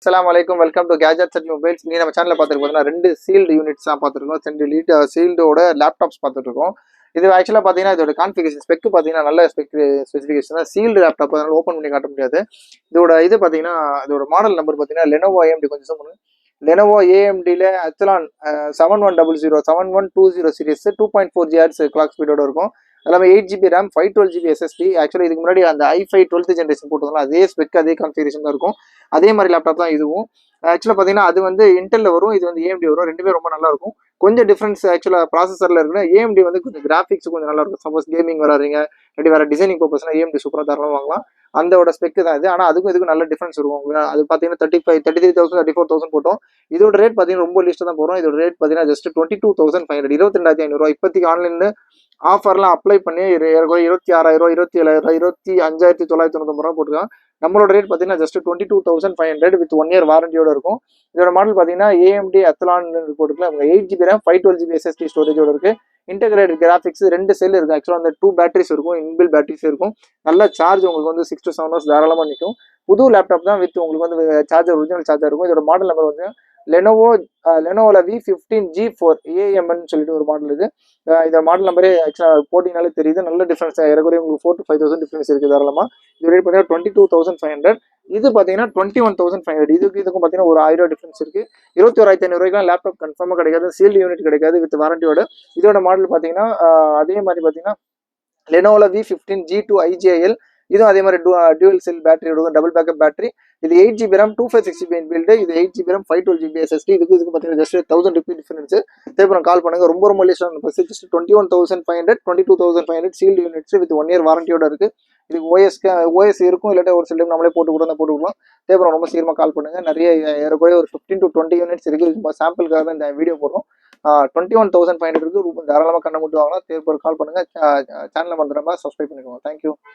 அஸ்ஸலாமு அலைக்கும். Welcome to gadgets and mobiles. நீ நம்ம சேனல்ல பார்த்துருக்கோம் ரெண்டு சீல்டு யூனிட்ஸ் தான் பார்த்துருக்கோம். ரெண்டு சீல்டோட லேப்டாப்ஸ் பார்த்துட்டு இருக்கோம். இது ஆக்சுவலாக பார்த்தீங்கன்னா இதோட கான்ஃபிகேஷன் ஸ்பெக் பார்த்தீங்கன்னா நல்ல ஸ்பெசிஃபிகேஷன் தான். சீல்டு லேப்டாப் அதனால ஓப்பன் பண்ணி காட்ட முடியாது. இதோட இது பார்த்தீங்கன்னா இதோட மாடல் நம்பர் பார்த்தீங்கன்னா லெனோவோ ஏஎம்டி கொஞ்சம் சொல்லுங்க. லெனோவோ ஏஎம்டியில் அத்லான் 7100 சீரிஸ் 2.4 GHz கிளாக் ஸ்பீடோட இருக்கும். எல்லாமே 8 GB RAM 512 GB SSD. Actually இதுக்கு முன்னாடி அந்த i5 12th ஜென்ரேஷன் போட்டதுனால அதே ஸ்பெக் அதே கான்ஃபிகரேஷன் தான் இருக்கும். அதே மாதிரி லேப்டாப் தான் இதுவும். ஆக்சுவலாக பார்த்தீங்கன்னா அது வந்து இன்டெல்ல வரும், இது வந்து ஏஎம்டி வரும். ரெண்டுமே ரொம்ப நல்லா இருக்கும். கொஞ்சம் டிஃப்ரென்ஸ் ஆக்சுவலாக ப்ராசஸரில் இருக்குன்னா ஏஎம்டி வந்து கொஞ்சம் கிராஃபிக்ஸ் கொஞ்சம் நல்லா இருக்கும். சப்போஸ் கேமிங் வராதிங்க இல்லாட்டி வேறு டிசைனிங் பர்பஸ்னா ஏஎம்டி சூப்பராக தரலாம் வாங்கலாம். அதோட ஸ்பெக் தான் இது. ஆனால் அதுக்கும் இதுக்கும் நல்ல டிஃப்ரென்ஸ் இருக்கும். அது பார்த்தீங்கன்னா 33,000 34,000 போட்டோம். இதோட ரேட் பார்த்தீங்கன்னா ரொம்ப லிஸ்ட்டு தான் போகிறோம். இதோட ரேட் பார்த்தீங்கன்னா ஜஸ்ட் 22,500 22,500. இப்போதைக்கு ஆன்லைனில் ஆஃபர்லாம் அப்ளை பண்ணி 26,000 27,000 25,999 போட்டுருக்கான். நம்மளோட ரேட் பார்த்தீங்கன்னா ஜஸ்ட் 22,500 வித் 1 இயர் வாரண்டியோட இருக்கும். இதோட மாடல் பார்த்தீங்கன்னா ஏஎம்டி அத்லான் போட்டுருக்கல. 8 GB ரேம் 512 GB SSD ஸ்டோரேஜோட இருக்கு. இன்டெகிரேட்டட் கிராஃபிக்ஸ் 2 செல் இருக்கு. ஆக்சுவலாக அந்த 2 பேட்டரிஸ் இருக்கும், இன்பில் பேட்டரிஸ் இருக்கும். நல்ல சார்ஜ் உங்களுக்கு வந்து 6 to 7 hours தாராளமாக நிற்கும். புது லேப்டாப் தான் வித் உங்களுக்கு வந்து சார்ஜர் ஒரிஜினல் சார்ஜர் இருக்கும். இதோட மாடல் நம்பர் வந்து லெனோவோல V15G4 AMN சொல்லிட்டு ஒரு மாடல் இது. இந்த மாடல் நம்பரே ஆக்சுவலாக போட்டிங்கனாலே தெரியுது. நல்ல டிஃபரன்ஸ் இறக்குறைய உங்களுக்கு 4,000 to 5,000 டிஃபரன்ஸ் இருக்குது தாராளமாக. இது ரேட் பார்த்தீங்கன்னா 22,500. இது பார்த்தீங்கன்னா 21,500. இதுக்கும் பார்த்தீங்கன்னா ஒரு 1000 டிஃபரன்ஸ் இருக்கு. 21,500 லேப்டாப் கன்ஃபார்மாக கிடைக்காது. சீல்டு யூனிட் கிடைக்காது வித் வாரண்டியோட. இதோட மாடல் பார்த்தீங்கன்னா அதே மாதிரி பார்த்தீங்கன்னா லெனோவோல V15G2 IJL. இதுவும் அதே மாதிரி டியூவல் செல் பேட்டரி இருக்கும், டபுள் பேக்கப் பேட்டரி. இது 8 GB ரேம் 256 GB பில்டு. இது 8 GB ரேம் 512 GB SSD. இதுக்கு பார்த்தீங்கன்னா ஜஸ்ட் 1000 ருபீஸ் டிஃபரன்ஸ். தேவைப்படும் கால் பண்ணுங்க. ரொம்ப லிஸ்டான பஸ் just 21,500 22,500 sealed units with 1 year வாரண்டியோட இருக்கு. இதுக்கு ஓஎஸ் இருக்கும், இல்லாட்டி ஒரு சில டைம் நம்மளே போட்டுக்கலாம். தேவைப்படும் ரொம்ப சீக்கிரமாக கால் பண்ணுங்க. நிறைய ஏறக்குறைய ஒரு 15 to 20 யூனிட்ஸ் இருக்கு. சும்மா சாம்பிளுக்காக தான் இந்த வீடியோ போடுறோம். 21,500 தாராளமாக கண்ண மட்டும் வாங்கலாம். தேவைப்படும் கால் பண்ணுங்க. சேனலை மறந்துடாம சப்ஸ்கிரைப் பண்ணிக்கோங்க. தேங்க்யூ.